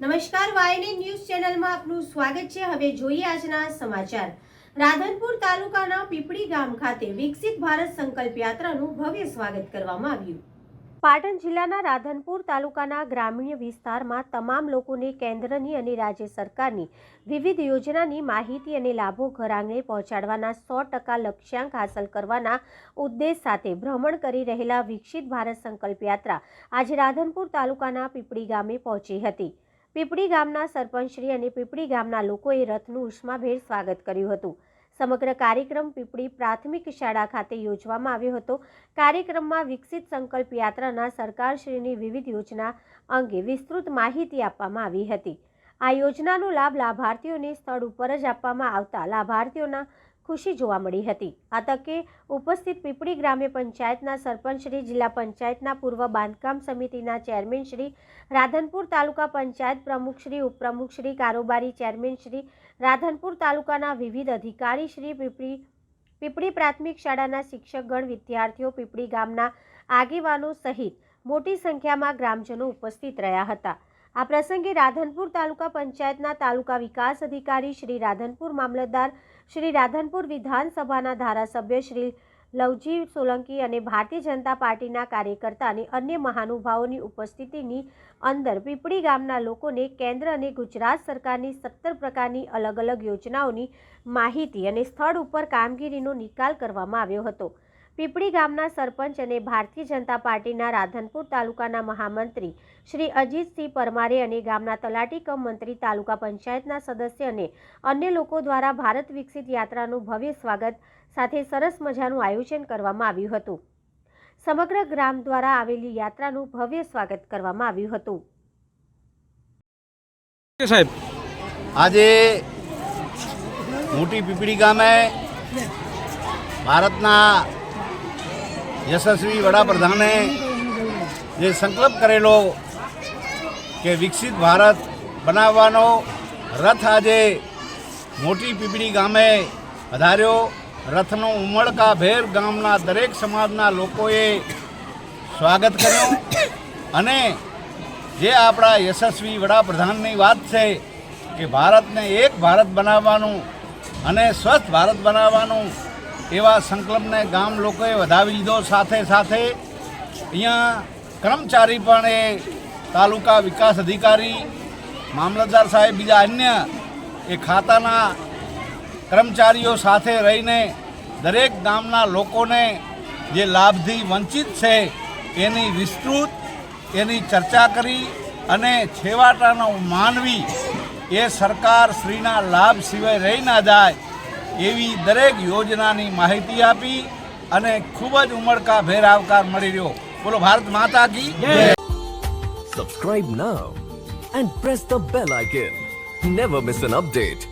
નમસ્કાર, YNN news ચેનલમાં આપનું સ્વાગત છે। હવે જોઈએ આજના સમાચાર। રાધનપુર તાલુકાના પીપળી ગામ ખાતે વિકસિત ભારત સંકલ્પ યાત્રાનું ભવ્ય સ્વાગત કરવામાં આવ્યું। પાટણ જિલ્લાના રાધનપુર તાલુકાના ગ્રામીણ વિસ્તારમાં તમામ લોકોને કેન્દ્રની અને રાજ્ય સરકારની વિવિધ યોજનાની માહિતી અને લાભો ઘર આંગણે પહોંચાડવાના 100% લક્ષ્યાંક હાંસલ કરવાના ઉદ્દેશ સાથે ભ્રમણ કરી રહેલા વિકસિત ભારત સંકલ્પ યાત્રા આજે રાધનપુર તાલુકાના પીપળી ગામે પહોંચી હતી। પીપળી ગામના સરપંચશ્રી અને પીપળી ગામના લોકોએ રથનું ઉષ્માભેર સ્વાગત કર્યું હતું। સમગ્ર કાર્યક્રમ પીપળી પ્રાથમિક શાળા ખાતે યોજવામાં આવ્યો હતો। કાર્યક્રમમાં વિકસિત સંકલ્પ યાત્રાના સરકારશ્રીની વિવિધ યોજના અંગે વિસ્તૃત માહિતી આપવામાં આવી હતી। આ યોજનાનો લાભ લાભાર્થીઓને સ્થળ ઉપર જ આપવામાં આવતા લાભાર્થીઓના ખુશી જોવા મળી હતી। આ તકે ઉપસ્થિત પીપળી ગ્રામ્ય પંચાયતના સરપંચશ્રી, જિલ્લા પંચાયતના પૂર્વ બાંધકામ સમિતિના ચેરમેનશ્રી, રાધનપુર તાલુકા પંચાયત પ્રમુખશ્રી, ઉપપ્રમુખશ્રી, કારોબારી ચેરમેનશ્રી, રાધનપુર તાલુકાના વિવિધ અધિકારીશ્રી, પીપળી પ્રાથમિક શાળાના શિક્ષકગણ, વિદ્યાર્થીઓ, પીપળી ગામના આગેવાનો સહિત મોટી સંખ્યામાં ગ્રામજનો ઉપસ્થિત રહ્યા હતા। આ પ્રસંગે રાધનપુર તાલુકા પંચાયતના તાલુકા વિકાસ અધિકારી શ્રી, રાધનપુર મામલતદાર શ્રી, રાધનપુર વિધાનસભાના ધારાસભ્ય શ્રી લવજી સોલંકી અને ભારતીય જનતા પાર્ટીના કાર્યકર્તા અને અન્ય મહાનુભાવોની ઉપસ્થિતિની અંદર પીપળી ગામના લોકોને કેન્દ્ર અને ગુજરાત સરકારની 17 પ્રકારની અલગ અલગ યોજનાઓની માહિતી અને સ્થળ ઉપર કામગીરીનો નિકાલ કરવામાં આવ્યો હતો। પીપળી ગામના સરપંચ અને ભારતીય જનતા પાર્ટીના રાધનપુર તાલુકાના મહામંત્રી શ્રી અજીતસિંહ પરમારે અને ગામના તલાટી કમ મંત્રી, તાલુકા પંચાયતના સદસ્ય અને અન્ય લોકો દ્વારા ભારત વિકસિત યાત્રાનું ભવ્ય સ્વાગત સાથે સરસ મજાનું આયોજન કરવામાં આવ્યું હતું। સમગ્ર ગ્રામ દ્વારા આવેલી યાત્રાનું ભવ્ય સ્વાગત કરવામાં આવ્યું હતું। સાહેબ, આજે મોટી પીપળી ગામે ભારતના યશસ્વી વડાપ્રધાને જે સંકલ્પ કરેલો કે વિકસિત ભારત બનાવવાનો રથ આજે મોટી પીપળી ગામે વધાર્યો। રથનો ઉમળકાભેર ગામના દરેક સમાજના લોકોએ સ્વાગત કર્યું અને જે આપણા યશસ્વી વડાપ્રધાનની વાત છે કે ભારતને એક ભારત બનાવવાનું અને સ્વસ્થ ભારત બનાવવાનું એવા સંકલ્પને ગામ લોકોએ વધાવી લીધો। સાથે સાથે અહીંયા કર્મચારી પણ એ તાલુકા વિકાસ અધિકારી, મામલતદાર સાહેબ, બીજા અન્ય એ ખાતાના કર્મચારીઓ સાથે રહીને દરેક ગામના લોકોને જે લાભથી વંચિત છે એની વિસ્તૃત એની ચર્ચા કરી અને છેવાડાનો માનવી એ સરકાર શ્રીના લાભ સિવાય રહી ના જાય એવી દરેક યોજનાની માહિતી આપી અને ખૂબ જ ઉમળકાભેર આવકાર મળી રહ્યો। બોલો ભારત માતા કી જય। Subscribe now and press the bell icon. Never miss an update.